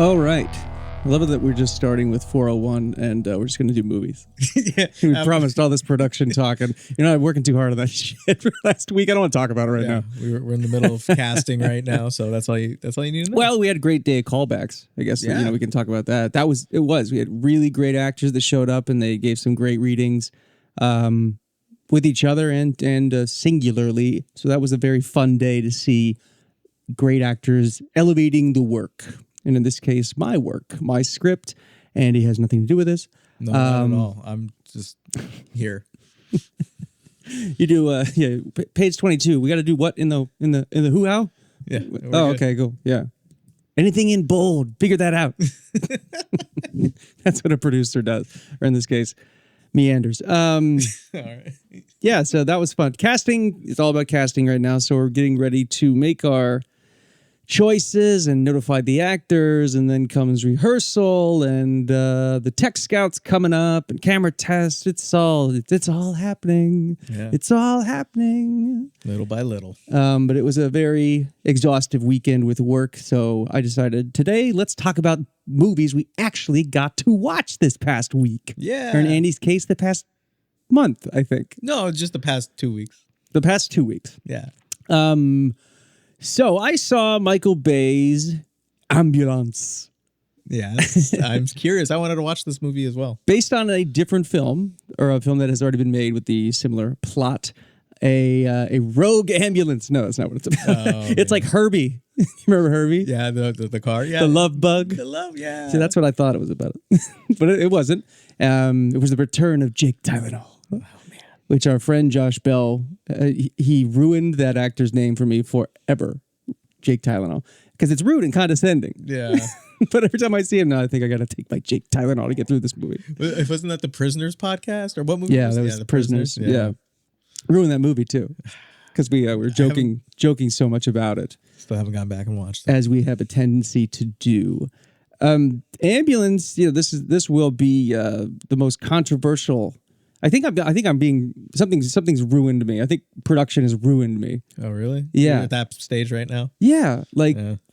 All right. I love it that we're just starting with 401 and we're just going to do movies. Yeah, we promised all this production talk, and you're not working too hard on that shit for last week. I don't want to talk about it right now. We're in the middle of casting right now, so that's all you need to know. Well, we had a great day of callbacks. I guess we can talk about that. We had really great actors that showed up, and they gave some great readings with each other and singularly. So that was a very fun day to see great actors elevating the work. And in this case, my work, my script. Andy has nothing to do with this. No, not at all. I'm just here. You do, page 22. We got to do what in the who how? Yeah. Oh, okay, go. Yeah. Anything in bold, figure that out. That's what a producer does, or in this case, meanders. All right. Yeah, so that was fun. Casting, it's all about casting right now. So we're getting ready to make our choices and notify the actors, and then comes rehearsal and the tech scouts coming up and camera tests. It's all happening. Yeah. It's all happening Little by little. but it was a very exhaustive weekend with work, so I decided today let's talk about movies we actually got to watch this past week. Yeah. Or in Andy's case, the past month, I think. No, just the past 2 weeks. The past 2 weeks. Yeah. So I saw Michael Bay's Ambulance. Yeah. I'm curious. I wanted to watch this movie as well. Based on a different film, or a film that has already been made with the similar plot. A rogue ambulance. No, that's not what it's about. Oh, it's like Herbie. You remember Herbie? Yeah, the car. Yeah. The love bug. The love, yeah. See, that's what I thought it was about. But it wasn't. It was the return of Jake Tylenol. Oh, man. Which our friend Josh Bell, he ruined that actor's name for me forever, Jake Tylenol, because it's rude and condescending. Yeah. But every time I see him now, I think I got to take my Jake Tylenol to get through this movie. Wasn't that the Prisoners podcast, or what movie? Yeah, that was the Prisoners. Yeah. Ruined that movie too, because we were joking so much about it. Still haven't gone back and watched it, as we have a tendency to do. Ambulance, this will be the most controversial. I think I'm being something's ruined me. I think production has ruined me. Oh, really? Yeah. You're at that stage right now? Yeah,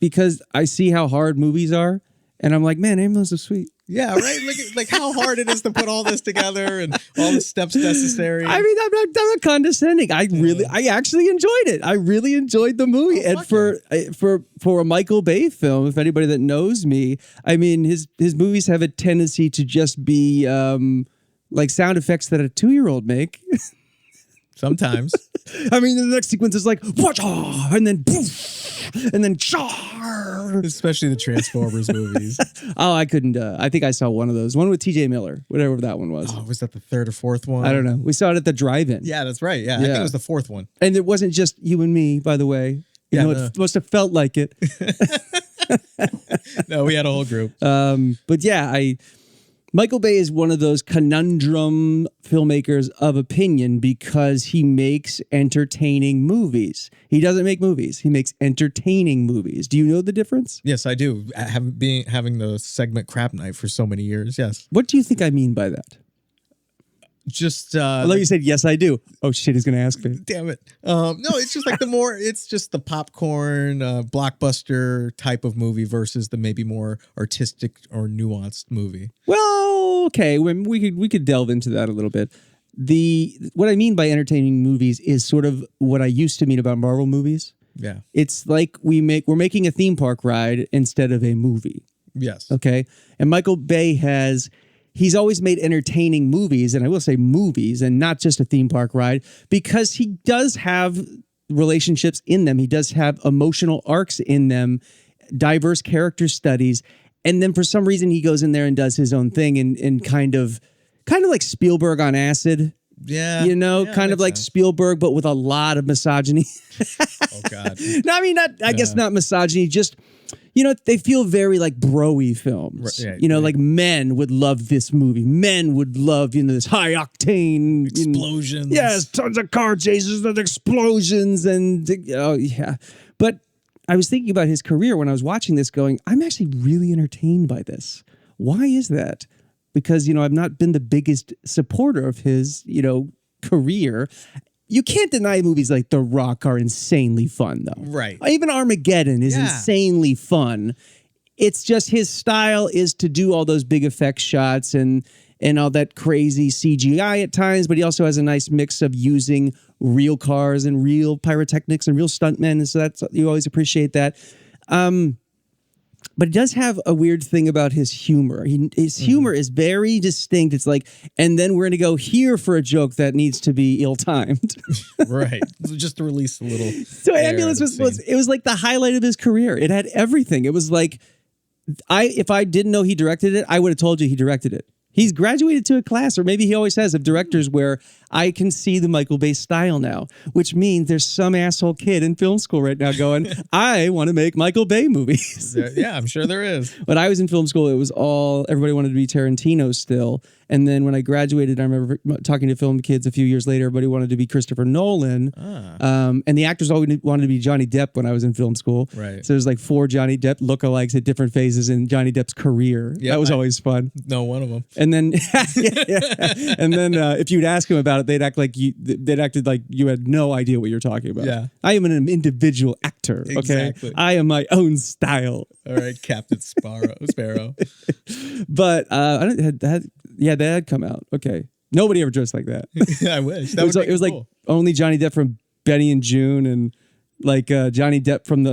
because I see how hard movies are, and I'm like, man, Ambulance is sweet. Yeah, right. Look at like how hard it is to put all this together and all the steps necessary. I mean, I'm not condescending. I actually enjoyed it. I really enjoyed the movie. And for a Michael Bay film, if anybody that knows me, I mean, his movies have a tendency to just be like sound effects that a 2-year-old make. Sometimes. I mean, the next sequence is like, and then poof, and then char. Especially the Transformers movies. Oh, I couldn't. I think I saw one of those. One with T.J. Miller, whatever that one was. Oh, was that the third or fourth one? I don't know. We saw it at the drive-in. Yeah, that's right. Yeah, I think it was the fourth one. And it wasn't just you and me, by the way. It must have felt like it. No, we had a whole group. But yeah, Michael Bay is one of those conundrum filmmakers of opinion because he makes entertaining movies. He doesn't make movies. He makes entertaining movies. Do you know the difference? Yes, I do. Having the segment Crap Night for so many years. Yes. What do you think I mean by that? Just I love you said yes I do. Oh shit, he's gonna ask me. Damn it. No, it's just like it's just the popcorn blockbuster type of movie versus the maybe more artistic or nuanced movie. Well, okay, we could delve into that a little bit. What I mean by entertaining movies is sort of what I used to mean about Marvel movies. Yeah. It's like we're making a theme park ride instead of a movie. Yes. Okay. And Michael Bay he's always made entertaining movies, and I will say movies, and not just a theme park ride, because he does have relationships in them. He does have emotional arcs in them, diverse character studies. And then for some reason he goes in there and does his own thing and kind of like Spielberg on acid. Yeah. Kind of like sense. Spielberg, but with a lot of misogyny. Oh, God. No, I mean, I guess not misogyny, just, they feel very like bro-y films. Right, like men would love this movie. Men would love, this high octane. Explosions. Yes, tons of car chases and explosions and, oh, yeah. But I was thinking about his career when I was watching this going, I'm actually really entertained by this. Why is that? Because, I've not been the biggest supporter of his, career. You can't deny movies like The Rock are insanely fun, though. Right. Even Armageddon is insanely fun. it's just his style is to do all those big effect shots and all that crazy CGI at times, but he also has a nice mix of using real cars and real pyrotechnics and real stuntmen, and so that's, you always appreciate that. But it does have a weird thing about his humor. His humor is very distinct. It's like, and then we're going to go here for a joke that needs to be ill-timed. Right. Just to release a little. So Ambulance was like the highlight of his career. It had everything. It was like, if I didn't know he directed it, I would have told you he directed it. He's graduated to a class, or maybe he always has, of directors where I can see the Michael Bay style now, which means there's some asshole kid in film school right now going, I want to make Michael Bay movies. Yeah, I'm sure there is. When I was in film school, it was everybody wanted to be Tarantino still. And then when I graduated, I remember talking to film kids a few years later, everybody wanted to be Christopher Nolan. And the actors always wanted to be Johnny Depp when I was in film school. Right. So there's like 4 Johnny Depp lookalikes at different phases in Johnny Depp's career. That was always fun. No, one of them. And then, and then if you'd ask him about it, they'd acted like you had no idea what you're talking about. Yeah. I am an individual actor. Okay. Exactly. I am my own style. All right, Captain Sparrow. But that had come out. Okay. Nobody ever dressed like that. I wish. It was cool. like only Johnny Depp from Benny and June, and like Johnny Depp from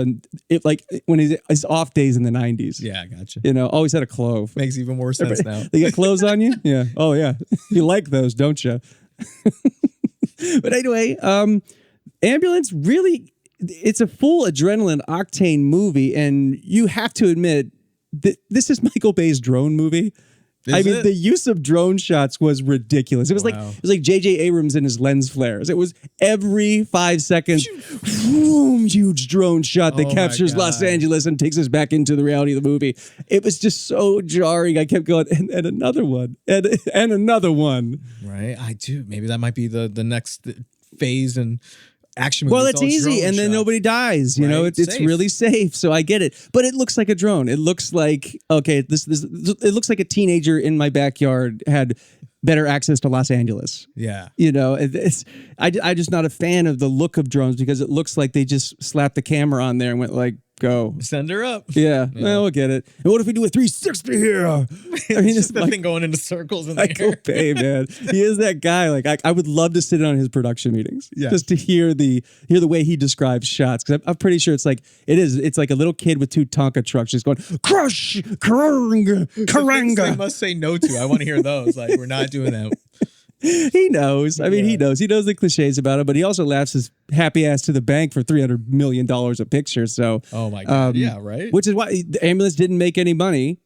when his off days in the 90s. Yeah, I gotcha. Always had a clove. Makes even more sense now. They got clothes on you? Yeah. Oh, yeah. You like those, don't you? But anyway, Ambulance really, it's a full adrenaline octane movie, and you have to admit that this is Michael Bay's drone movie. The use of drone shots was ridiculous. It was like J.J. Abrams and his lens flares. It was every 5 seconds, boom, huge drone shot that captures Los Angeles and takes us back into the reality of the movie. It was just so jarring. I kept going, and another one, and another one. Right, I do. Maybe that might be the next phase and action movie. Well, it's easy, and then nobody dies. It's really safe. So I get it, but it looks like a drone. It looks like it looks like a teenager in my backyard had better access to Los Angeles. Yeah, I'm just not a fan of the look of drones because it looks like they just slapped the camera on there and went like, go. Send her up. Yeah. Well, we'll get it. And what if we do a 360 here? I mean, it's the thing going into circles in the air. Hey, man. He is that guy. Like, I would love to sit in on his production meetings. Yeah. Just to hear the way he describes shots. Because I'm pretty sure it's like a little kid with 2 Tonka trucks just going, crush, karanga. They must say no to. I want to hear those. Like, we're not doing that. He knows. I mean, he knows. He knows the cliches about it, but he also laughs his happy ass to the bank for $300 million a picture. So, oh my God. Yeah, right. Which is why the Ambulance didn't make any money,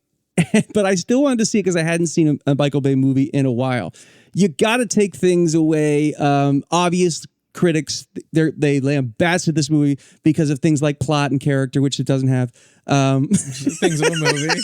but I still wanted to see it because I hadn't seen a Michael Bay movie in a while. You got to take things away. Obvious critics, they lambasted this movie because of things like plot and character, which it doesn't have. Things of a movie.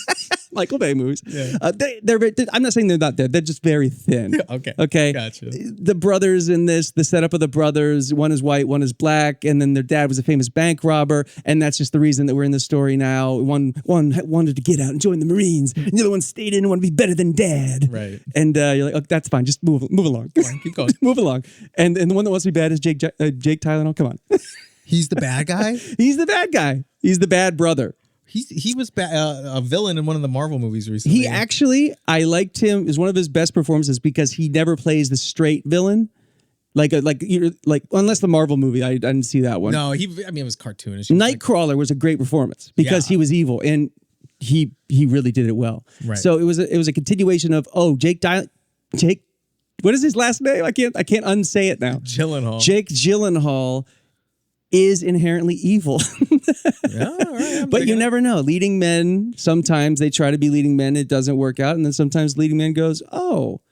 Michael Bay movies. Yeah. I'm not saying they're not there. They're just very thin. Okay. Gotcha. The brothers in this, the setup of the brothers, one is white, one is black, and then their dad was a famous bank robber, and that's just the reason that we're in the story now. One wanted to get out and join the Marines, and the other one stayed in and wanted to be better than dad. Right. And you're like, oh, that's fine. Just move along. Come on, keep going. Move along. And the one that wants to be bad is Jake Tylenol. Come on. He's the bad guy? He's the bad guy. He's the bad brother. He was a villain in one of the Marvel movies recently. I liked him. It was one of his best performances because he never plays the straight villain. Like unless the Marvel movie, I didn't see that one. No, it was cartoonish. Nightcrawler was a great performance because he was evil and he really did it well. Right. So it was a continuation of Jake. What is his last name? I can't unsay it now. Gyllenhaal. Jake Gyllenhaal is inherently evil. Yeah, all right, but you never know. Leading men, sometimes they try to be leading men, it doesn't work out, and then sometimes leading man goes, oh,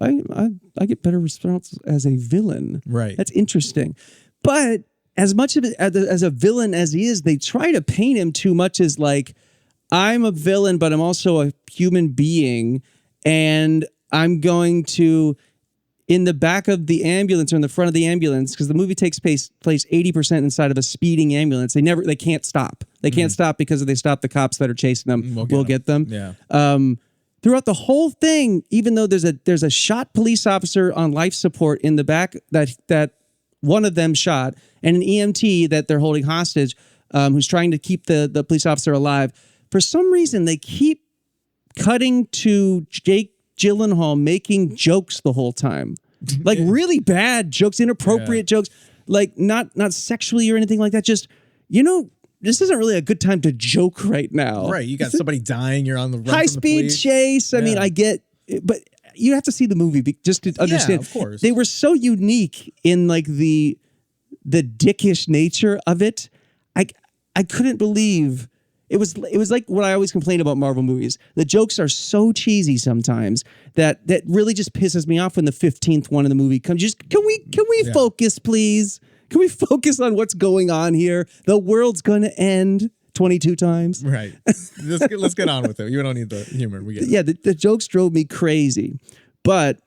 I get better response as a villain. Right. That's interesting. But as much of it as a villain as he is, they try to paint him too much as like, I'm a villain, but I'm also a human being, and I'm going to, in the back of the ambulance or in the front of the ambulance, because the movie takes place 80% inside of a speeding ambulance. They can't stop. They can't stop because if they stop the cops that are chasing them, we'll get them. Yeah. Throughout the whole thing, even though there's a shot police officer on life support in the back that one of them shot, and an EMT that they're holding hostage, who's trying to keep the police officer alive. for some reason they keep cutting to Jake Gyllenhaal making jokes the whole time, like really bad jokes, inappropriate jokes, like not sexually or anything like that. Just, this isn't really a good time to joke right now. Right. You got somebody dying. You're on the run high speed chase. I mean, I get it, but you have to see the movie just to understand. Yeah, of course. They were so unique in like the dickish nature of it. I couldn't believe it was like what I always complain about Marvel movies. The jokes are so cheesy sometimes that really just pisses me off when the 15th one in the movie comes. Just can we focus, please? Can we focus on what's going on here? The world's going to end 22 times. Right. Let's get on with it. You don't need the humor. We get it. Yeah, the jokes drove me crazy. But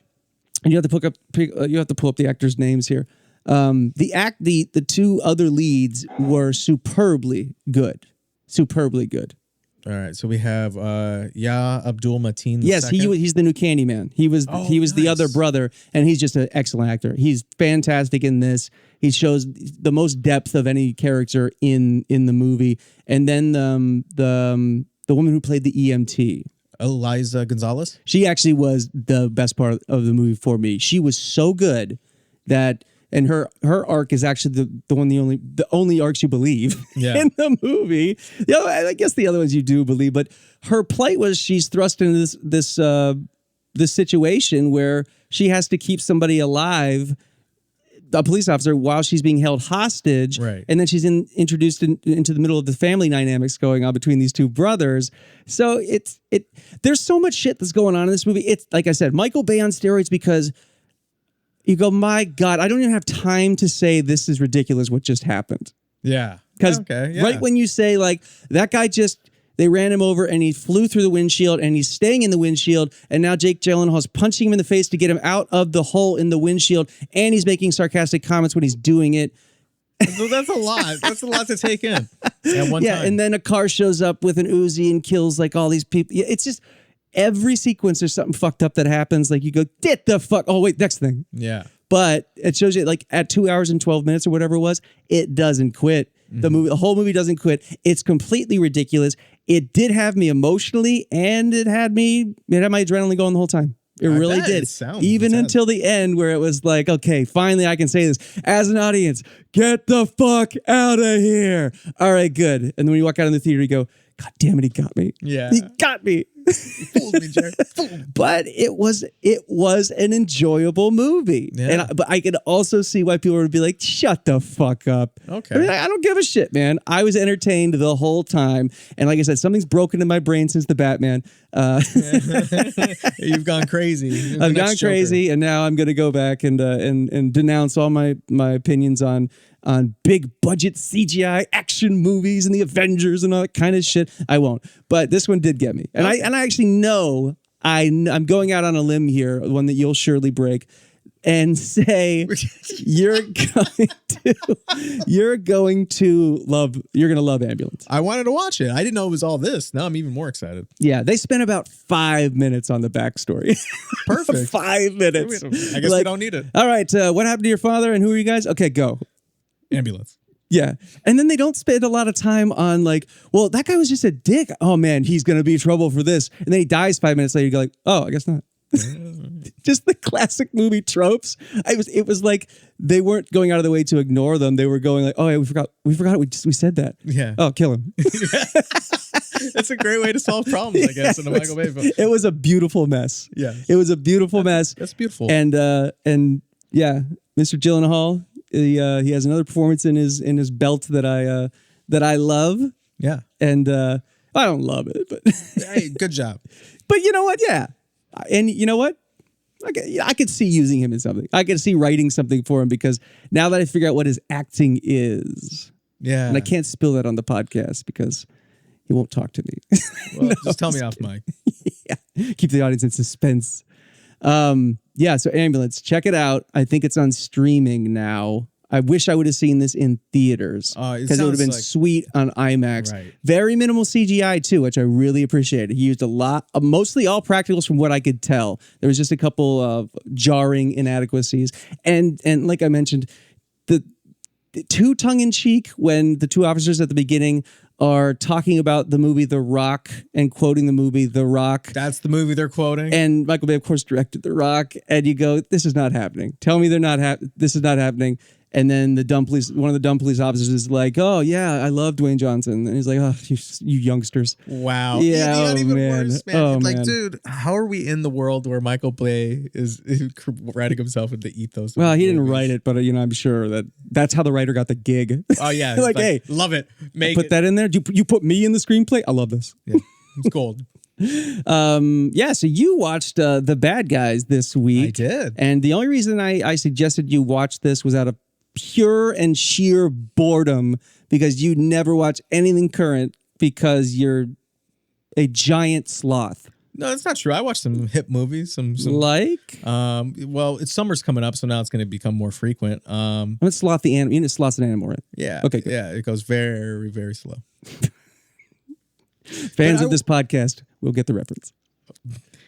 and you have to pull up the actors' names here. The two other leads were superbly good. Superbly good. All right, so we have Abdul Mateen. Yes, he's the new Candyman. He was the other brother, and he's just an excellent actor. He's fantastic in this. He shows the most depth of any character in the movie. And then the woman who played the EMT, Eliza Gonzalez. she actually was the best part of the movie for me. She was so good that. And her arc is actually the only arcs you believe in the movie. I guess the other ones you do believe, but her plight was she's thrust into this situation where she has to keep somebody alive, a police officer, while she's being held hostage. Right. And then she's introduced into the middle of the family dynamics going on between these two brothers. So there's so much shit that's going on in this movie. It's like I said, Michael Bay on steroids, because you go, my God, I don't even have time to say this is ridiculous what just happened. Yeah. Because right when you say, like, that guy they ran him over and he flew through the windshield and he's staying in the windshield, and now Jake Gyllenhaal's punching him in the face to get him out of the hole in the windshield, and he's making sarcastic comments when he's doing it. So that's a lot. That's a lot to take in at one time. Yeah, and then a car shows up with an Uzi and kills, like, all these people. It's just... Every sequence, there's something fucked up that happens. Like, you go, get the fuck. Oh, wait, next thing. Yeah. But it shows you, like, at 2 hours and 12 minutes or whatever it was, it doesn't quit. The whole movie doesn't quit. It's completely ridiculous. It did have me emotionally, and it had my adrenaline going the whole time. It really did. Even until the end, where it was like, okay, finally I can say this as an audience. Get the fuck out of here. All right, good. And then when you walk out in the theater, you go, God damn it, he got me. Yeah. He got me. Fooled me, Jerry. But it was an enjoyable movie. Yeah. But I could also see why people would be like, shut the fuck up. Okay. I mean, I don't give a shit, man. I was entertained the whole time. And like I said, something's broken in my brain since the Batman. You've gone crazy. I've gone crazy, and now I'm going to go back and denounce all my opinions on big budget CGI action movies and the Avengers and all that kind of shit. I won't. But this one did get me. And I actually know I'm going out on a limb here, one that you'll surely break, and say you're going to love Ambulance. I wanted to watch it. I didn't know it was all this. Now I'm even more excited. Yeah, they spent about 5 minutes on the backstory. Perfect. 5 minutes. I guess we don't need it. All right, what happened to your father and who are you guys? Okay, go. Ambulance. Yeah. And then they don't spend a lot of time on, like, well, that guy was just a dick. Oh, man, he's going to be trouble for this. And then he dies 5 minutes later. You go like, oh, I guess not. Just the classic movie tropes. It was like they weren't going out of the way to ignore them. They were going like, oh, yeah, we forgot we said that. Yeah. Oh, kill him. That's a great way to solve problems, I guess, in a Michael Bay film. It was a beautiful mess. Yeah. It was a beautiful mess. That's beautiful. And yeah, Mr. Gyllenhaal, he has another performance in his belt that I love. Yeah. And I don't love it, but hey, good job. But you know what? Yeah. And you know what? I could see using him in something. I could see writing something for him, because now that I figure out what his acting is, yeah, and I can't spill that on the podcast because he won't talk to me. Well, just tell me off mic. Yeah, keep the audience in suspense. Yeah, so Ambulance, check it out. I think it's on streaming now. I wish I would have seen this in theaters, because it would have been sweet on IMAX. Right. Very minimal CGI too, which I really appreciated. He used a lot, mostly all practicals from what I could tell. There was just a couple of jarring inadequacies, and like I mentioned, too tongue-in-cheek when the two officers at the beginning are talking about the movie The Rock and quoting the movie The Rock. That's the movie they're quoting. And Michael Bay, of course, directed The Rock. And you go, this is not happening. Tell me this is not happening. And then one of the dumb police officers is like, oh, yeah, I love Dwayne Johnson. And he's like, oh, you youngsters. Wow. Yeah, even man. worse, man. Oh, like, man. dude, how are we in the world where Michael Bay is writing himself into the ethos? Well, of he didn't movies? write it, but I'm sure that's how the writer got the gig. Oh, yeah. Like, hey, love it. Put that in there. You put me in the screenplay? I love this. Yeah, it's gold. So you watched The Bad Guys this week. I did. And the only reason I suggested you watch this was out of pure and sheer boredom, because you never watch anything current because you're a giant sloth. No, that's not true. I watched some hip movies. Some like? Well, it's summer's coming up, so now it's going to become more frequent. I'm a sloth the animal. You know, sloth's an animal, right? Yeah. Okay, good. Yeah, it goes very, very slow. Fans of this podcast will get the reference.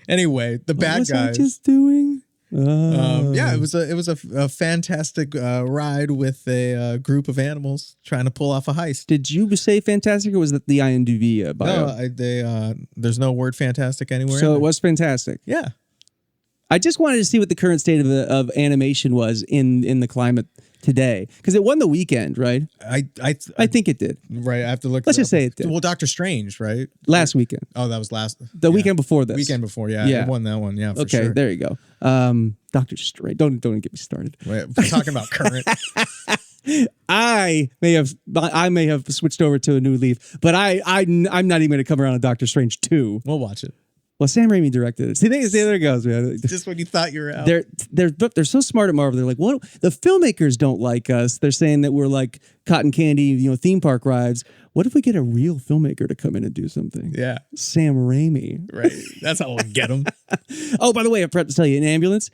Anyway, The Bad Guys. Guys. What was I just doing? Yeah, it was a fantastic ride with a group of animals trying to pull off a heist. Did you say fantastic, or was that the IMDb bio? No, there's no word fantastic anywhere. So it was fantastic. Yeah. I just wanted to see what the current state of animation was in the climate today, because it won the weekend, right? I think it did. Right. I have to look. Let's just say it did. Well, Doctor Strange, right? Last weekend. Oh, that was the weekend before this. Weekend before, yeah. Yeah. It won that one, yeah. For okay, sure. there you go. Doctor Strange. Don't get me started. Wait, we're talking about current. I may have switched over to a new leaf, but I'm not even going to come around on Doctor Strange 2. We'll watch it. Well, Sam Raimi directed it. See, there it goes, man. Just when you thought you were out. They're so smart at Marvel. They're like, what? The filmmakers don't like us. They're saying that we're like cotton candy, theme park rides. What if we get a real filmmaker to come in and do something? Yeah. Sam Raimi. Right. That's how we'll get them. Oh, by the way, I forgot to tell you, in Ambulance,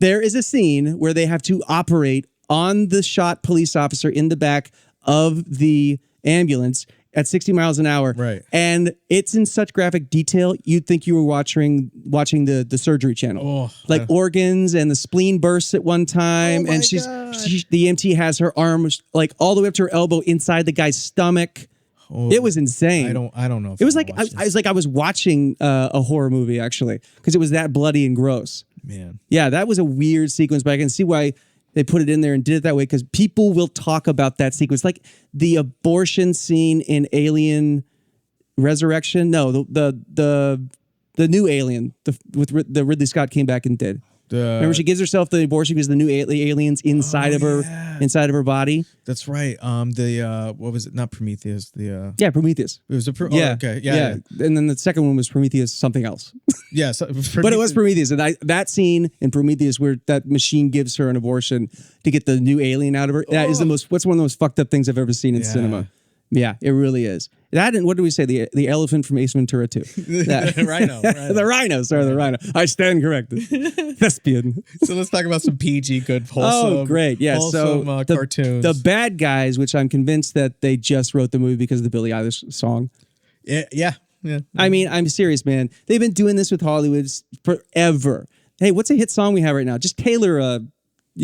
there is a scene where they have to operate on the shot police officer in the back of the ambulance at 60 miles an hour. Right. And it's in such graphic detail, you'd think you were watching the surgery channel. Like organs, and the spleen bursts at one time. Oh, and the EMT has her arms like all the way up to her elbow inside the guy's stomach. Oh, it was insane. I don't know. It was like I was watching a horror movie, actually, because it was that bloody and gross. Man. Yeah, that was a weird sequence, but I can see why they put it in there and did it that way, because people will talk about that sequence, like the abortion scene in Alien Resurrection. No, the new Alien with the Ridley Scott came back and did. Remember, she gives herself the abortion because the new aliens inside of her body. That's right. What was it? Not Prometheus. Prometheus. It was okay. Yeah. And then the second one was Prometheus something else. Yeah, but it was Prometheus, and that scene in Prometheus where that machine gives her an abortion to get the new alien out of her. That is what's one of the most fucked up things I've ever seen in cinema. Yeah, it really is. That, and what do we say? The elephant from Ace Ventura 2. Rhino. The rhino. Sorry, the rhino. I stand corrected. Thespian. So let's talk about some PG, good, wholesome. Oh, great. Yeah. Wholesome, cartoons. The Bad Guys, which I'm convinced that they just wrote the movie because of the Billie Eilish song. Yeah. I mean, I'm serious, man. They've been doing this with Hollywood forever. Hey, what's a hit song we have right now? Just tailor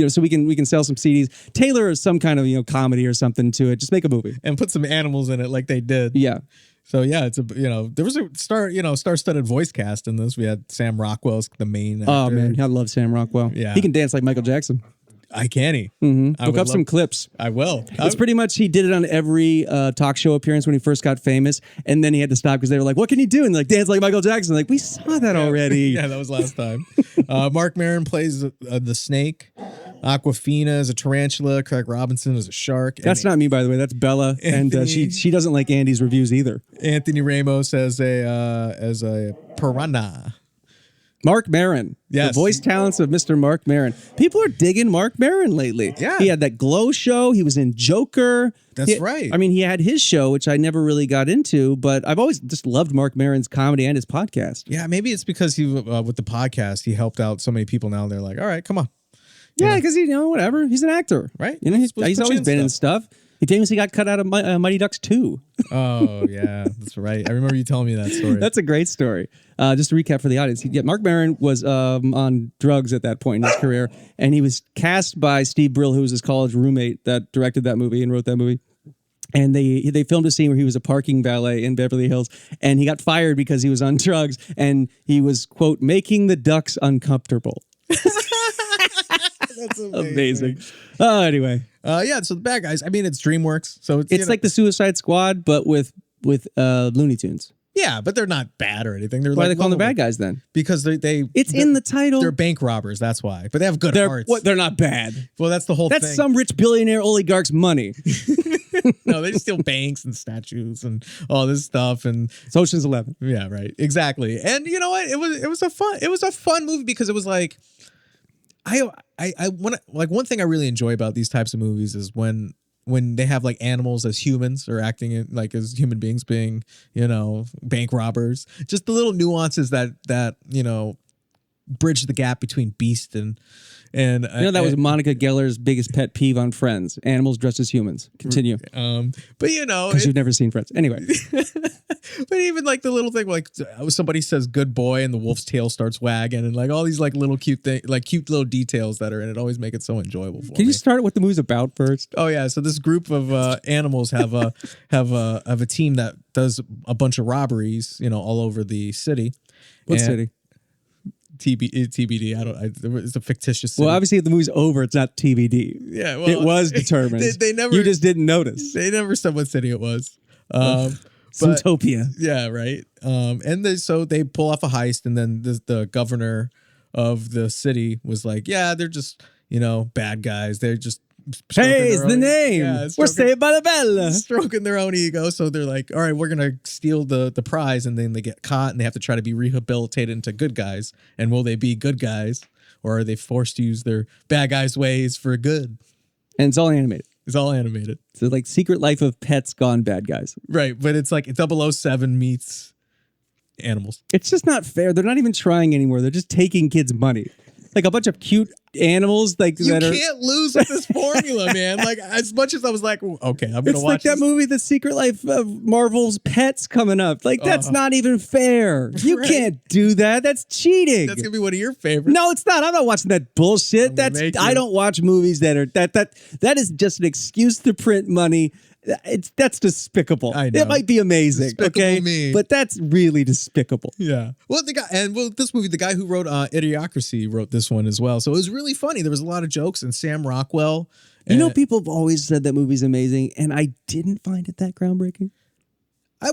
so we can sell some CDs. Tailor some kind of comedy or something to it. Just make a movie and put some animals in it like they did. Yeah. So yeah, it's there was a star-studded voice cast in this. We had Sam Rockwell as the main actor. Oh man, I love Sam Rockwell. Yeah, he can dance like Michael Jackson. Can he? Mm-hmm. Look up some clips. I will. It's pretty much he did it on every talk show appearance when he first got famous, and then he had to stop because they were like, "What can he do?" And like dance like Michael Jackson. Like we saw that already. Yeah, that was last time. Mark Maron plays the snake. Aquafina is a tarantula. Craig Robinson is a shark. That's not me, by the way. That's Bella, and she doesn't like Andy's reviews either. Anthony Ramos as a piranha. Mark Maron. Yes. The voice talents of Mr. Mark Maron. People are digging Mark Maron lately. Yeah. He had that Glow show. He was in Joker. That's right. I mean, he had his show, which I never really got into, but I've always just loved Mark Maron's comedy and his podcast. Yeah, maybe it's because he with the podcast, he helped out so many people now. They're like, all right, come on. Yeah, because whatever. He's an actor. Right. He's always been in stuff. He famously got cut out of Mighty Ducks 2. Oh, yeah, that's right. I remember you telling me that story. That's a great story. Just to recap for the audience, Mark Maron was on drugs at that point in his career, and he was cast by Steve Brill, who was his college roommate that directed that movie and wrote that movie. And they filmed a scene where he was a parking valet in Beverly Hills, and he got fired because he was on drugs, and he was, quote, making the ducks uncomfortable. That's amazing. Anyway. Yeah, so the bad guys, I mean, it's DreamWorks. So it's like the Suicide Squad, but with Looney Tunes. Yeah, but they're not bad or anything. They're why like, are they calling the bad guys then? Because it's in the title. They're bank robbers, that's why. But they have good hearts. They're not bad. Well, that's the whole thing. That's some rich billionaire oligarch's money. No, they just steal banks and statues and all this stuff. And it's Ocean's 11. Yeah, right. Exactly. And you know what? It was a fun movie because it was like one thing I really enjoy about these types of movies is when they have like animals as humans or acting in, like as human beings being, bank robbers. Just the little nuances that bridge the gap between beast and that was Monica Geller's biggest pet peeve on Friends: animals dressed as humans. Continue. But because you've never seen Friends, anyway. But even like the little thing, like somebody says "good boy" and the wolf's tail starts wagging, and like all these like little cute little details that are in it always make it so enjoyable for me. Can you start what the movie's about first? Oh yeah, so this group of animals have a team that does a bunch of robberies, all over the city. What city? TBD. It's a fictitious city. Well, obviously, if the movie's over, it's not TBD. Yeah, well, it was determined. They never. You just didn't notice. They never said what city it was. Zootopia. Yeah, right. So they pull off a heist, and then the governor of the city was like, "Yeah, they're just bad guys. They're just." Hey, it's the name. Yeah, we're Saved by the Bell. Stroking their own ego. So they're like, all right, we're going to steal the prize. And then they get caught and they have to try to be rehabilitated into good guys. And will they be good guys? Or are they forced to use their bad guys' ways for good? And it's all animated. It's all animated. So like Secret Life of Pets gone bad guys. Right. But it's like 007 meets animals. It's just not fair. They're not even trying anymore. They're just taking kids' money. Like a bunch of cute animals, like you can't lose with this formula, man. Like as much as I was like, okay, I'm gonna watch. It's like that movie, The Secret Life of Marvel's Pets, coming up. Like that's not even fair. You can't do that. That's cheating. That's gonna be one of your favorites. No, it's not. I'm not watching that bullshit. I don't watch movies that are that is just an excuse to print money. That's despicable. I know. It might be amazing, Despicable me. But that's really despicable. Yeah. Well, this movie, the guy who wrote Idiocracy wrote this one as well. So it was really funny. There was a lot of jokes, and Sam Rockwell. People have always said that movie's amazing, and I didn't find it that groundbreaking. I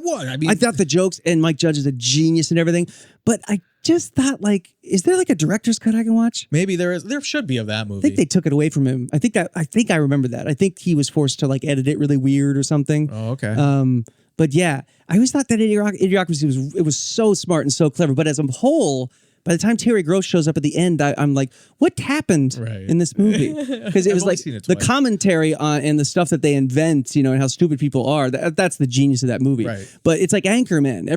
thought the jokes and Mike Judge is a genius and everything, but I just thought, like, is there like a director's cut I can watch? Maybe there is. There should be of that movie. I think they took it away from him. I think I remember that. I think he was forced to like edit it really weird or something. Oh, okay. But yeah, I always thought that Idiocracy was so smart and so clever. But as a whole, by the time Terry Gross shows up at the end, I'm like, what happened in this movie? Because it was like the commentary on and the stuff that they invent, and how stupid people are. That's the genius of that movie. Right. But it's like Anchorman.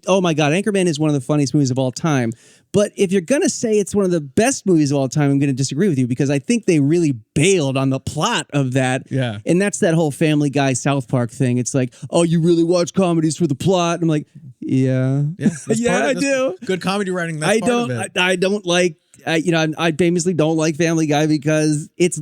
Oh my God, Anchorman is one of the funniest movies of all time. But if you're going to say it's one of the best movies of all time, I'm going to disagree with you because I think they really bailed on the plot of that. Yeah. And that's that whole Family Guy, South Park thing. It's like, oh, you really watch comedies for the plot? And I'm like, yeah. Yeah, I do. Good comedy writing. That's part of it. I don't like, I famously don't like Family Guy because it's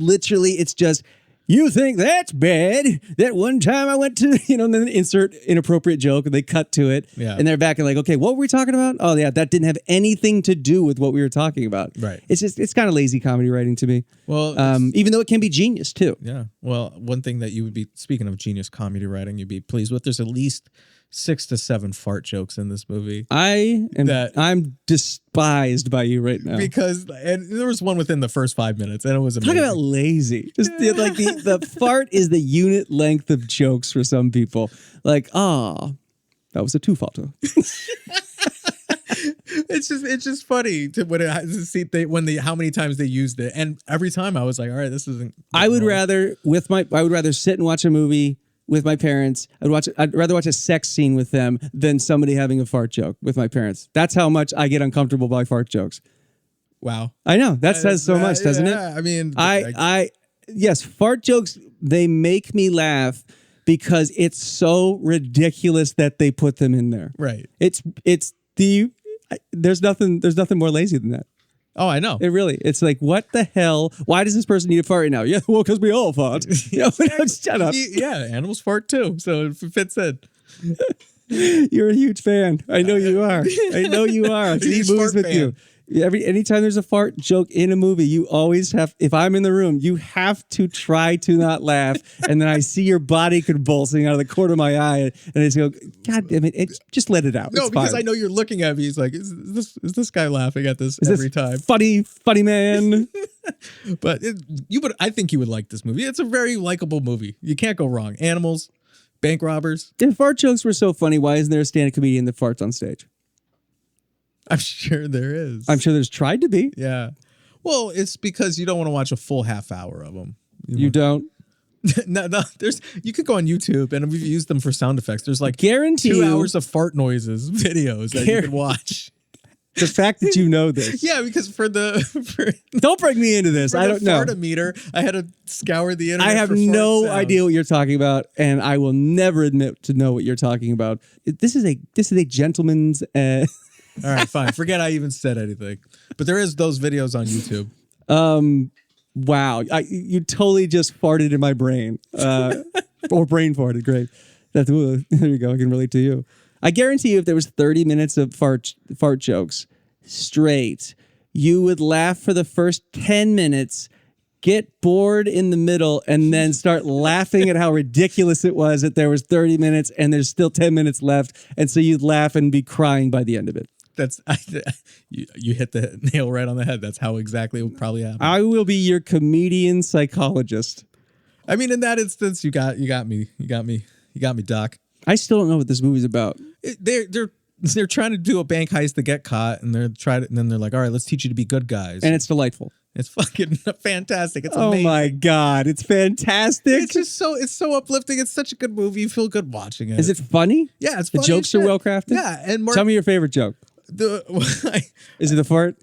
just, you think that's bad? That one time I went to, and then insert inappropriate joke and they cut to it. Yeah. And they're back and like, okay, what were we talking about? Oh yeah, that didn't have anything to do with what we were talking about. Right. It's kind of lazy comedy writing to me. Well, even though it can be genius too. Yeah. Well, one thing that you would be, speaking of genius comedy writing, you'd be pleased with, there's at least 6 to 7 fart jokes in this movie. I'm despised by you right now and there was one within the first 5 minutes, and it was amazing. Talk about lazy. Just like the fart is the unit length of jokes for some people. Like, that was a two-farter. It's just funny to see how many times they used it, and every time I was like, all right, this isn't. I would rather sit and watch a movie with my parents. I'd rather watch a sex scene with them than somebody having a fart joke with my parents. That's how much I get uncomfortable by fart jokes. Wow. I know. That says so much, doesn't it? I mean, yes, fart jokes, they make me laugh because it's so ridiculous that they put them in there. Right. It's there's nothing more lazy than that. Oh, I know. It's like, what the hell? Why does this person need a fart right now? Yeah, well, because we all fart. Shut up. Yeah, animals fart too, so it fits in. You're a huge fan. I know you are. I know you are. I've seen movies with you. Anytime there's a fart joke in a movie, you always have, if I'm in the room, you have to try to not laugh. And then I see your body convulsing out of the corner of my eye. And I just go, God damn it, just let it out. No, it's because fine. I know you're looking at me. He's like, is this guy laughing at this every time? Funny man. But I think you would like this movie. It's a very likable movie. You can't go wrong. Animals, bank robbers. If fart jokes were so funny, why isn't there a stand-up comedian that farts on stage? I'm sure there is. I'm sure there's tried to be. Yeah. Well, it's because you don't want to watch a full half hour of them. You don't? No, you could go on YouTube and we've used them for sound effects. There's like guarantee 2 hours of fart noises videos that you can watch. The fact that you know this. Yeah, because don't bring me into this. I don't know. Fartometer, I had to scour the internet. I have no idea what you're talking about, and I will never admit to know what you're talking about. This is a gentleman's. All right, fine. Forget I even said anything. But there is those videos on YouTube. Wow, you totally just farted in my brain, or brain farted. Great. There you go. I can relate to you. I guarantee you, if there was 30 minutes of fart jokes straight, you would laugh for the first 10 minutes, get bored in the middle, and then start laughing at how ridiculous it was that there was 30 minutes and there's still 10 minutes left. And so you'd laugh and be crying by the end of it. You hit the nail right on the head. That's how exactly it would probably happen. I will be your comedian psychologist. I mean, in that instance, you got me, Doc. I still don't know what this movie's about. They're trying to do a bank heist to get caught, and and then they're like, all right, let's teach you to be good guys. And it's delightful. It's fucking fantastic. It's amazing. Oh my God, it's fantastic. It's just so uplifting. It's such a good movie. You feel good watching it. Is it funny? Yeah, it's funny. The jokes are well crafted. Yeah, and tell me your favorite joke. Is it the fart?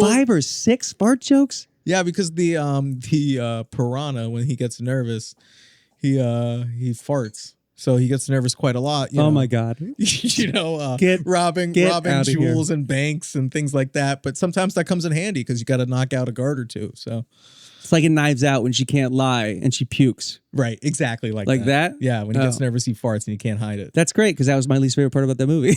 5 or 6 fart jokes? Yeah, because the piranha, when he gets nervous, he farts. So he gets nervous quite a lot. Oh my God! Robbing jewels and banks and things like that. But sometimes that comes in handy because you got to knock out a guard or two. So it's like in Knives Out when she can't lie and she pukes. Right, exactly like that. Yeah, when he gets nervous, he farts and he can't hide it. That's great because that was my least favorite part about that movie.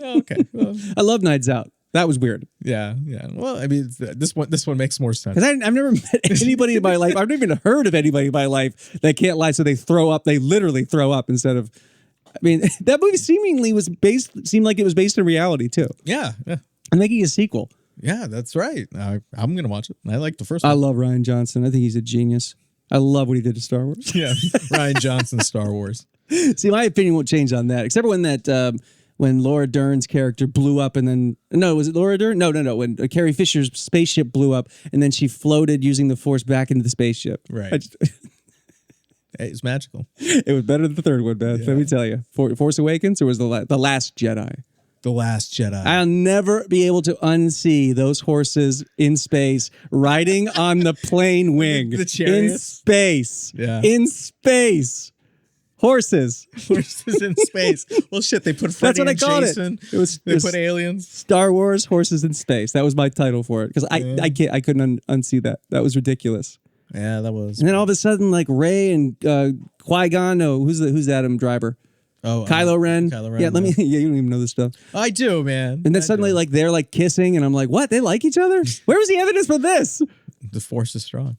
Okay, well, I love Knives Out. That was weird. Yeah. Well, I mean, this one makes more sense. Because I've never met anybody in my life. I've never even heard of anybody in my life that can't lie, so they throw up. They literally throw up instead of. I mean, that movie seemed like it was based in reality too. Yeah. I'm making a sequel. Yeah, that's right. I'm gonna watch it. I like the first one. I love Rian Johnson. I think he's a genius. I love what he did to Star Wars. Yeah, Rian Johnson, Star Wars. See, my opinion won't change on that, except for when Laura Dern's character blew up, and then was it Laura Dern? No. When Carrie Fisher's spaceship blew up, and then she floated using the Force back into the spaceship. Right. It's magical. It was better than the third one, Beth. Yeah. Let me tell you. Force Awakens, or was the Last Jedi? The Last Jedi. I'll never be able to unsee those horses in space riding on the plane wing. The chariots. In space. Yeah. In space. Horses in space. Well, shit, they put Freddy and Jason. They put aliens. Star Wars horses in space. That was my title for it because I couldn't unsee that. That was ridiculous. Yeah, that was. And then all of a sudden, like Rey and Qui-Gon. No, who's Adam Driver? Oh, Kylo Ren. Kylo Ren. Yeah, you don't even know this stuff. I do, man. And then suddenly, like they're like kissing, and I'm like, what? They like each other? Where was the evidence for this? The Force is strong.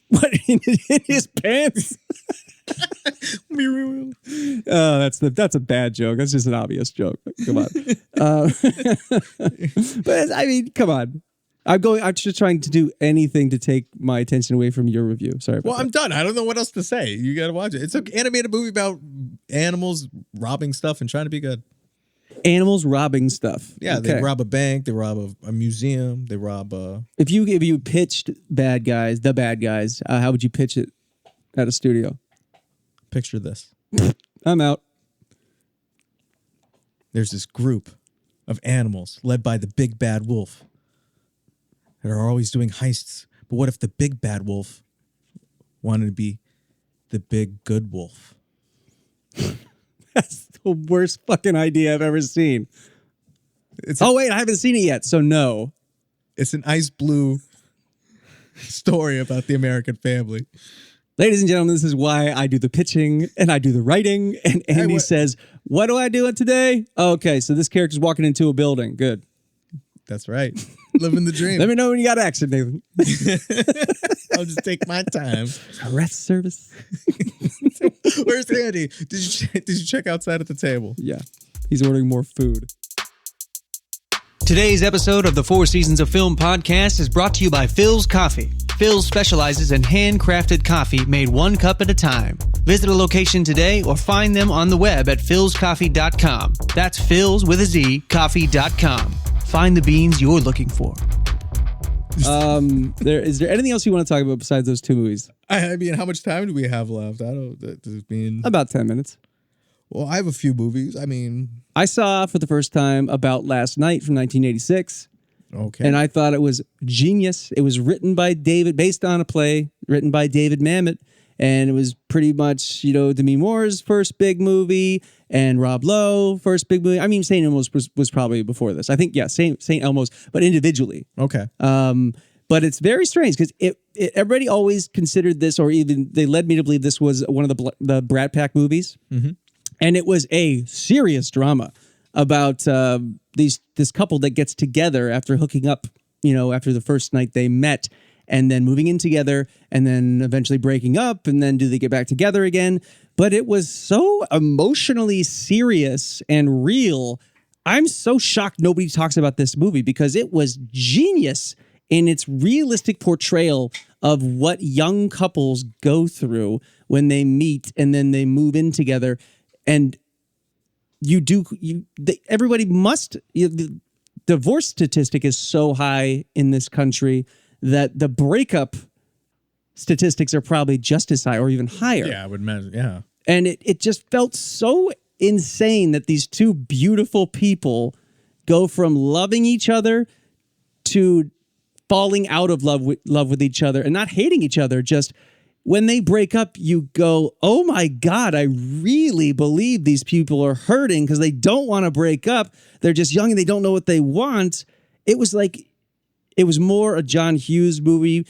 What in his pants? That's a bad joke. That's just an obvious joke. Come on. But I mean, come on. I'm just trying to do anything to take my attention away from your review. Sorry. About that. I'm done. I don't know what else to say. You got to watch it. It's an animated movie about animals robbing stuff and trying to be good. Animals robbing stuff. Yeah, okay. They rob a bank. They rob a museum. They rob a. If you pitched the bad guys, how would you pitch it at a studio? Picture this. I'm out. There's this group of animals led by the big bad wolf that are always doing heists, But what if the big bad wolf wanted to be the big good wolf? That's the worst fucking idea I've ever seen. Wait, I haven't seen it yet, so no. It's an ice blue story about the American family. Ladies and gentlemen, this is why I do the pitching and I do the writing. And Andy says, what do I do today? Okay, so this character's walking into a building. Good. That's right. Living the dream. Let me know when you got action, Nathan. I'll just take my time. Arrest service. Where's Andy? Did you check outside at the table? Yeah, he's ordering more food. Today's episode of the Four Seasons of Film podcast is brought to you by Phil's Coffee. Phil's specializes in handcrafted coffee made one cup at a time. Visit a location today or find them on the web at philscoffee.com. That's Phil's with a Z, coffee.com. Find the beans you're looking for. Is there anything else you want to talk about besides those two movies? I mean, how much time do we have left? About 10 minutes. Well, I have a few movies. I mean, I saw for the first time About Last Night from 1986. Okay. And I thought it was genius. It was based on a play written by David Mamet. And it was pretty much, Demi Moore's first big movie and Rob Lowe first big movie. I mean, St. Elmo's was probably before this. I think, yeah, St. Elmo's, but individually. Okay. But it's very strange because everybody always considered this, or even they led me to believe this was one of the Brat Pack movies. Mm-hmm. And it was a serious drama about this couple that gets together after hooking up, after the first night they met, and then moving in together, and then eventually breaking up, and then do they get back together again? But it was so emotionally serious and real. I'm so shocked nobody talks about this movie because it was genius in its realistic portrayal of what young couples go through when they meet and then they move in together. And everybody must, the divorce statistic is so high in this country that the breakup statistics are probably just as high or even higher. Yeah, I would imagine. Yeah. And it just felt so insane that these two beautiful people go from loving each other to falling out of love with each other and not hating each other. Just when they break up, you go, oh my God, I really believe these people are hurting because they don't want to break up. They're just young and they don't know what they want. It was more a John Hughes movie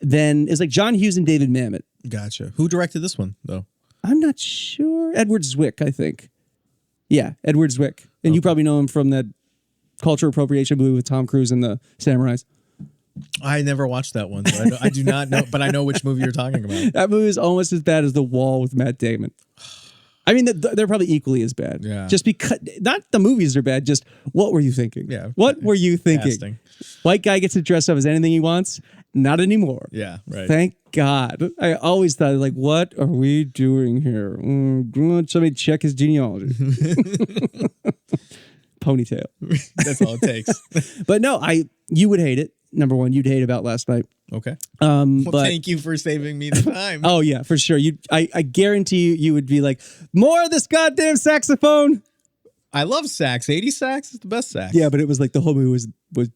it's like John Hughes and David Mamet. Gotcha. Who directed this one, though? I'm not sure. Edward Zwick, I think. Yeah, Edward Zwick. And you probably know him from that cultural appropriation movie with Tom Cruise and the Samurais. I never watched that one, so I do not know, but I know which movie you're talking about. That movie is almost as bad as The Wall with Matt Damon. I mean, they're probably equally as bad. Yeah. Just because, not the movies are bad, just what were you thinking? Yeah. What were you thinking? Casting. White guy gets to dress up as anything he wants? Not anymore. Yeah, right. Thank God. I always thought, like, what are we doing here? Somebody check his genealogy. Ponytail. That's all it takes. But no, you would hate it. Number one, you'd hate About Last Night. Okay. Well, thank you for saving me the time. Oh yeah, for sure. I guarantee you would be like, more of this goddamn saxophone. I love sax. 80 sax is the best sax. Yeah, but it was like the whole movie was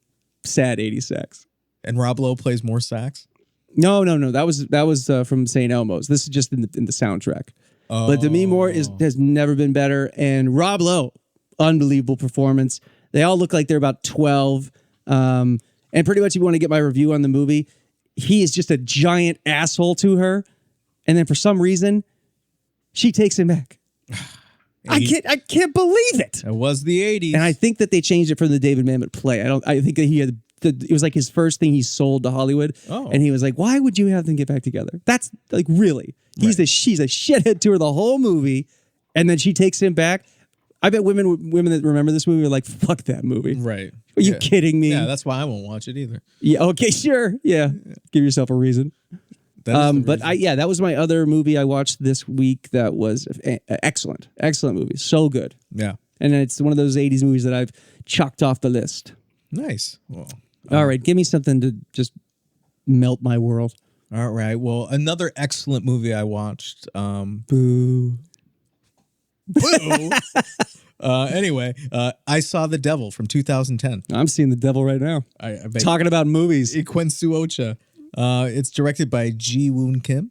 sad 80 sax. And Rob Lowe plays more sax? No. That was from St. Elmo's. This is just in the soundtrack. Oh. But Demi Moore has never been better, and Rob Lowe, unbelievable performance. They all look like they're about 12. And pretty much, if you want to get my review on the movie, he is just a giant asshole to her. And then for some reason, she takes him back. I can't believe it. It was the 80s. And I think that they changed it from the David Mamet play. I think that he had, it was like his first thing he sold to Hollywood. Oh. And he was like, why would you have them get back together? That's like, really? She's a shithead to her the whole movie. And then she takes him back. I bet women that remember this movie are like, fuck that movie. Right. Are you kidding me? Yeah, that's why I won't watch it either. Yeah, okay, sure. Yeah. Give yourself a reason. But that was my other movie I watched this week that was excellent. Excellent movie. So good. Yeah. And it's one of those 80s movies that I've chalked off the list. Nice. Well, all right, give me something to just melt my world. All right. Well, another excellent movie I watched. Boo. Boo. Anyway, I saw The Devil from 2010. I'm seeing The Devil right now. Talking about movies. Iquensu Ocha. It's directed by Ji Woon Kim.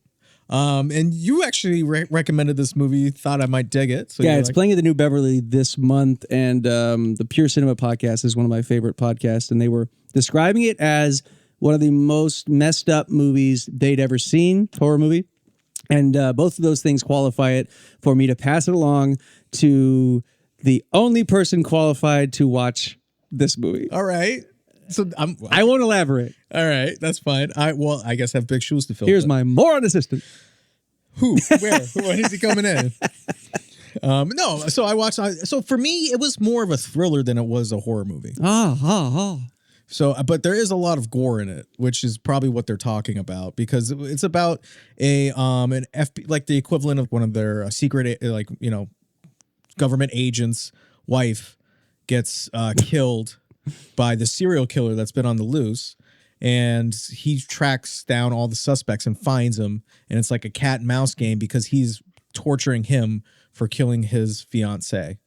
And you actually recommended this movie, thought I might dig it. So yeah, it's playing at the New Beverly this month, and the Pure Cinema podcast is one of my favorite podcasts, and they were describing it as one of the most messed up movies they'd ever seen, horror movie. And both of those things qualify it for me to pass it along to the only person qualified to watch this movie. All right. So I won't elaborate. All right, that's fine. I guess I have big shoes to fill. Here's my moron assistant. Who? Where? When is he coming in? No. So I watched. So for me, it was more of a thriller than it was a horror movie. So, but there is a lot of gore in it, which is probably what they're talking about, because it's about an like the equivalent of one of their secret, government agents' wife gets killed by the serial killer that's been on the loose, and he tracks down all the suspects and finds them, and it's like a cat and mouse game because he's torturing him for killing his fiancée.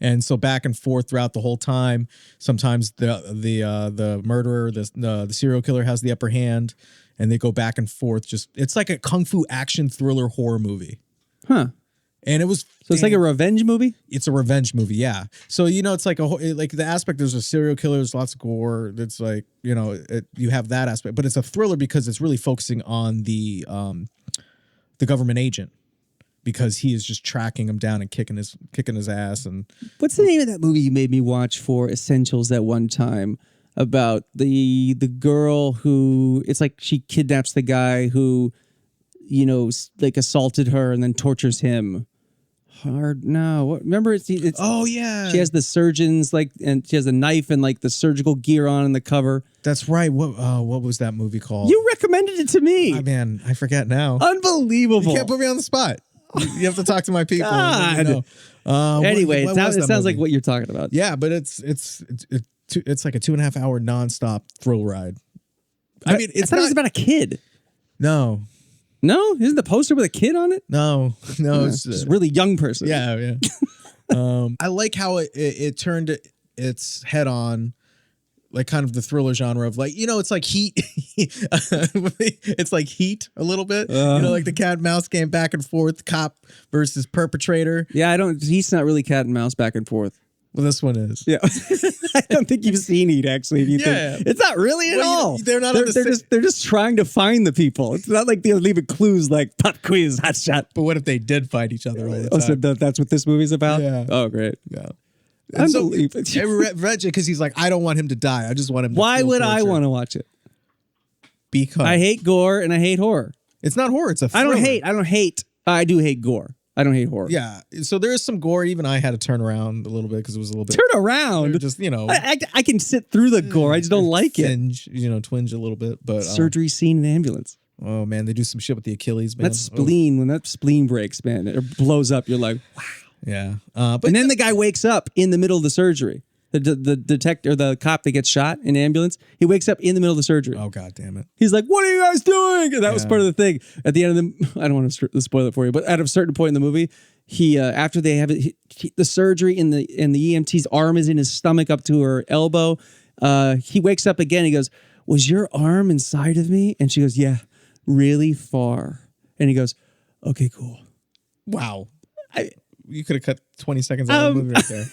And so back and forth throughout the whole time. Sometimes the murderer, the serial killer, has the upper hand, and they go back and forth. It's like a kung fu action thriller horror movie. Huh. And it was it's like a revenge movie. It's a revenge movie, yeah. So it's like the aspect. There's a serial killer. There's lots of gore. It's like you have that aspect, but it's a thriller because it's really focusing on the government agent, because he is just tracking him down and kicking his ass. And what's the name of that movie you made me watch for Essentials that one time about the girl who, it's like she kidnaps the guy who, like assaulted her and then tortures him. Remember it's oh yeah, she has the surgeons and she has a knife and like the surgical gear on in the cover. That's right. What was that movie called? You recommended it to me. Man, I forget now. Unbelievable. You can't put me on the spot. You have to talk to my people. God. Anyway, it sounds like what you're talking about. Yeah, but it's like a 2.5 hour nonstop thrill ride. I mean, it was about a kid. No, isn't the poster with a kid on it? No, it's just a really young person. Yeah. I like how it turned its head on, like kind of the thriller genre of like, it's like Heat. It's like Heat a little bit. Like the cat and mouse game, back and forth, cop versus perpetrator. Yeah, Heat's not really cat and mouse back and forth. Well, this one is. Yeah. I don't think you've seen Heat, actually. Think. It's not really at all. They're not. They're just trying to find the people. It's not like they're leaving clues like pop quiz, hot shot. But what if they did find each other all the time? So that's what this movie's about? Yeah. Oh, great. Yeah. Unbelievable. So, read it because he's like, I don't want him to die. I just want him to Why would torture. I want to watch it? Because I hate gore and I hate horror. It's not horror. It's a thriller. I do hate gore. I don't hate horror. Yeah. So there is some gore. Even I had to turn around a little bit because it was a little bit. Turn around? Just, I can sit through the gore. I just don't like twinge a little bit. But surgery scene in ambulance. Oh, man. They do some shit with the Achilles, man. That spleen, when that spleen breaks, man, it blows up. You're like, wow. Yeah. And then the guy wakes up in the middle of the surgery. The detective, or the cop that gets shot in the ambulance, he wakes up in the middle of the surgery. Oh, God damn it. He's like, what are you guys doing? And that was part of the thing. At the end of I don't want to spoil it for you, but at a certain point in the movie, he after they have the surgery and the EMT's arm is in his stomach up to her elbow, he wakes up again. He goes, was your arm inside of me? And she goes, yeah, really far. And he goes, okay, cool. Wow. You could have cut 20 seconds out of the movie right there.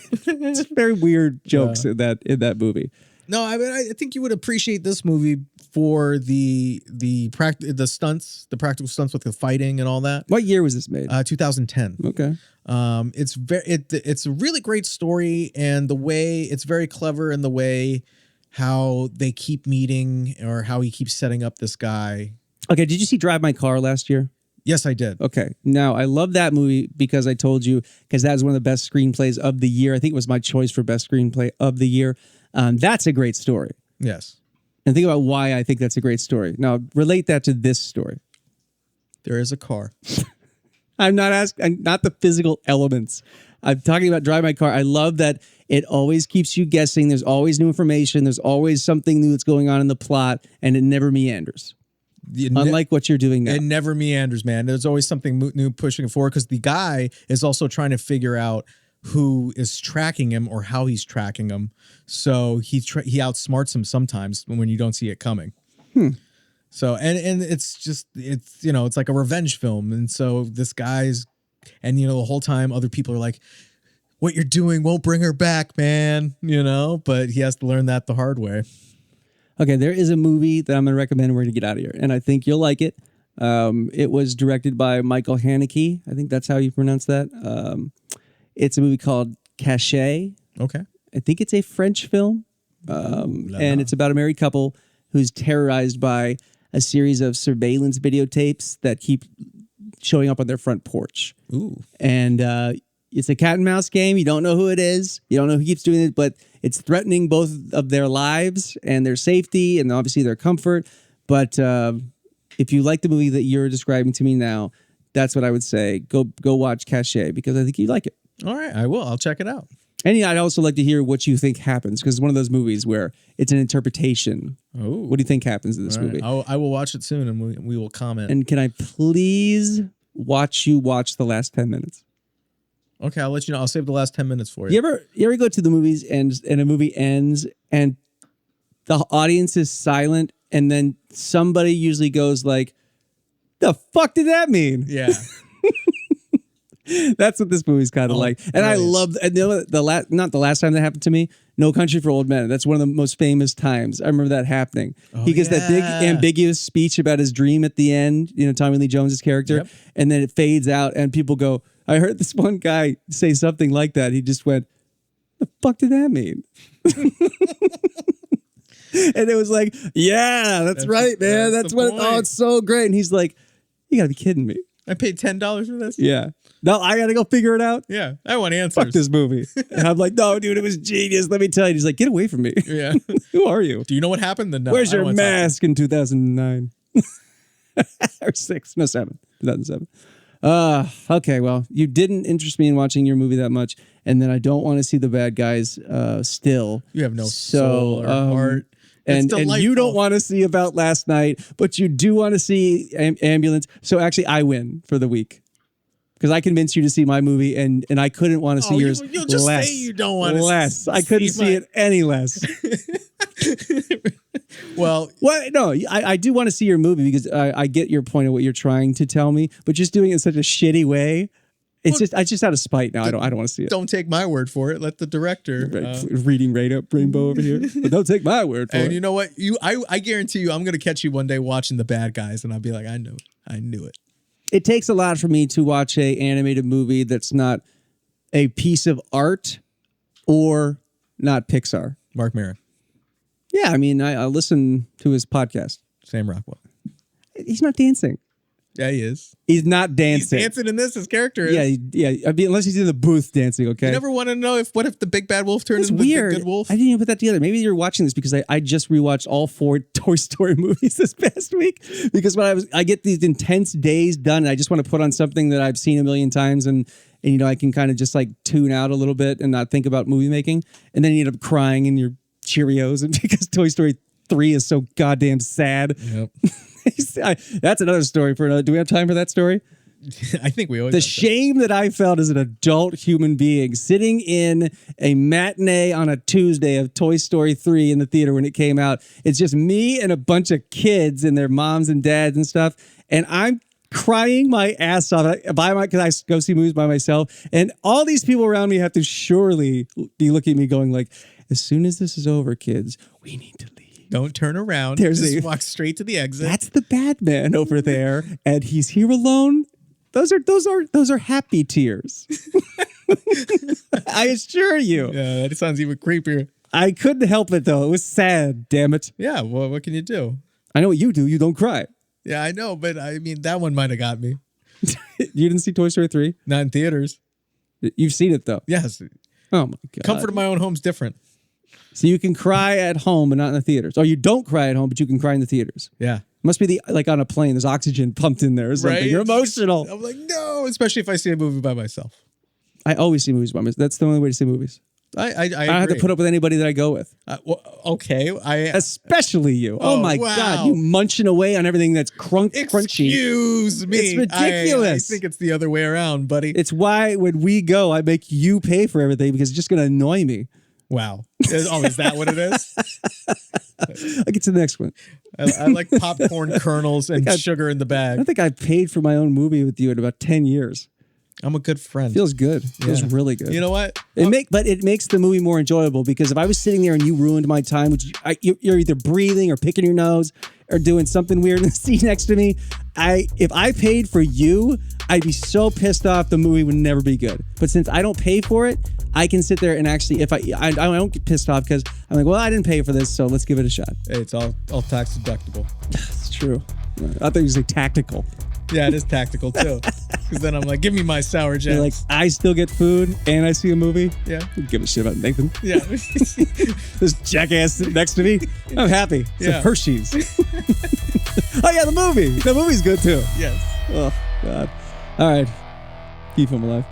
It's very weird jokes in that movie. No, I mean, I think you would appreciate this movie for the stunts, the practical stunts with the fighting and all that. What year was this made? 2010. Okay. It's a really great story, and the way it's very clever in the way how they keep meeting or how he keeps setting up this guy. Okay, did you see Drive My Car last year? Yes, I did. Okay. Now, I love that movie because I told you, because that was one of the best screenplays of the year. I think it was my choice for best screenplay of the year. That's a great story. Yes. And think about why I think that's a great story. Now, relate that to this story. There is a car. I'm not the physical elements. I'm talking about Drive My Car. I love that it always keeps you guessing. There's always new information. There's always something new that's going on in the plot, and it never meanders. Unlike what you're doing now. It never meanders, man. There's always something new pushing forward because the guy is also trying to figure out who is tracking him or how he's tracking him. So he outsmarts him sometimes when you don't see it coming. So and it's it's like a revenge film, and so this guy's, and the whole time other people are like, what you're doing won't bring her back, man. But he has to learn that the hard way. Okay, there is a movie that I'm going to recommend. We're going to get out of here, and I think you'll like it. It was directed by Michael Haneke. I think that's how you pronounce that. It's a movie called Caché. Okay. I think it's a French film, and it's about a married couple who's terrorized by a series of surveillance videotapes that keep showing up on their front porch. Ooh. And it's a cat and mouse game. You don't know who it is. You don't know who keeps doing it, but it's threatening both of their lives and their safety and obviously their comfort. But if you like the movie that you're describing to me now, that's what I would say. Go watch Caché because I think you like it. All right, I will. I'll check it out. And I'd also like to hear what you think happens because it's one of those movies where it's an interpretation. Oh, what do you think happens in this movie? I will watch it soon, and we will comment. And can I please watch the last 10 minutes? Okay, I'll let you know. I'll save the last 10 minutes for you. You ever go to the movies and a movie ends and the audience is silent and then somebody usually goes like, "The fuck did that mean?" Yeah. That's what this movie's kind of like. And I love, and not the last time that happened to me, No Country for Old Men. That's one of the most famous times. I remember that happening. He gets that big ambiguous speech about his dream at the end, Tommy Lee Jones's character, and then it fades out and people go, I heard this one guy say something like that. He just went, "The fuck did that mean?" And it was like, yeah, that's right, man. That's what, it's so great. And he's like, you gotta be kidding me. I paid $10 for this? Yeah. No, I gotta go figure it out. Yeah. I want answers. Fuck this movie. And I'm like, no, dude, it was genius. Let me tell you. He's like, get away from me. Yeah. Who are you? Do you know what happened? Then no, where's your mask in 2009? Or 2007. Okay, well, you didn't interest me in watching your movie that much, and then I don't want to see the bad guys still. You have no soul or heart. And you don't want to see About Last Night, but you do want to see Ambulance. So actually, I win for the week. Because I convinced you to see my movie, and I couldn't want to see yours you'll just less. Say you don't want to less. I couldn't see it any less. Well, no, I do want to see your movie because I get your point of what you're trying to tell me, but just doing it in such a shitty way, it's just out of spite now. I don't want to see it. Don't take my word for it. Let the director reading Rainbow over here. But don't take my word for it. And you know what? I guarantee you, I'm gonna catch you one day watching The Bad Guys, and I'll be like, I knew it. It takes a lot for me to watch a animated movie that's not a piece of art or not Pixar. Mark Maron. Yeah, I mean, I listen to his podcast. Sam Rockwell. He's not dancing. Yeah, he is. He's not dancing. He's dancing in this. His character is. Yeah. I mean, unless he's in the booth dancing, okay? You never want to know what if the big bad wolf turns into weird. the good wolf? I didn't even put that together. Maybe you're watching this because I just rewatched all 4 Toy Story movies this past week because when I get these intense days done and I just want to put on something that I've seen a million times and I can kind of just like tune out a little bit and not think about movie making. And then you end up crying in your Cheerios and because Toy Story 3 is so goddamn sad. Yep. That's another story for another. Do we have time for that story? I think we always. The shame that I felt as an adult human being sitting in a matinee on a Tuesday of Toy Story 3 in the theater when it came out. It's just me and a bunch of kids and their moms and dads and stuff. And I'm crying my ass off because I go see movies by myself. And all these people around me have to surely be looking at me going like, as soon as this is over, kids, we need to leave. Don't turn around. Just walk straight to the exit. That's the bad man over there, and he's here alone. Those are happy tears. I assure you. Yeah, that sounds even creepier. I couldn't help it though. It was sad. Damn it. Yeah. Well, what can you do? I know what you do. You don't cry. Yeah, I know, but I mean that one might have got me. You didn't see Toy Story 3? Not in theaters. You've seen it though. Yes. Oh my god. Comfort of my own home's different. So you can cry at home, but not in the theaters. Or you don't cry at home, but you can cry in the theaters. Yeah. Must be like on a plane. There's oxygen pumped in there or something. Right? You're emotional. I'm like, no, especially if I see a movie by myself. I always see movies by myself. That's the only way to see movies. I don't have to put up with anybody that I go with. Okay. Especially you. Oh my God. You munching away on everything that's crunchy. Excuse me. It's ridiculous. I think it's the other way around, buddy. It's why when we go, I make you pay for everything because it's just going to annoy me. Wow. Oh, is that what it is? I'll get to the next one. I like popcorn kernels and sugar in the I bag. don't think I've paid for my own movie with you in about 10 years. I'm a good friend. Feels good. Feels really good. You know what? But it makes the movie more enjoyable, because if I was sitting there and you ruined my time, you're either breathing or picking your nose or doing something weird in the seat next to me. If I paid for you, I'd be so pissed off the movie would never be good. But since I don't pay for it, I can sit there and actually, if I don't get pissed off because I'm like, well, I didn't pay for this, so let's give it a shot. Hey, it's all tax deductible. It's true. I thought you were say tactical. Yeah, it is tactical too. Because then I'm like, give me my sour jams. You're like, I still get food and I see a movie. Yeah. Don't give a shit about Nathan. Yeah. This jackass sitting next to me. I'm happy. It's Yeah. a Hershey's. Oh yeah, the movie. The movie's good too. Yes. Oh God. All right. Keep him alive.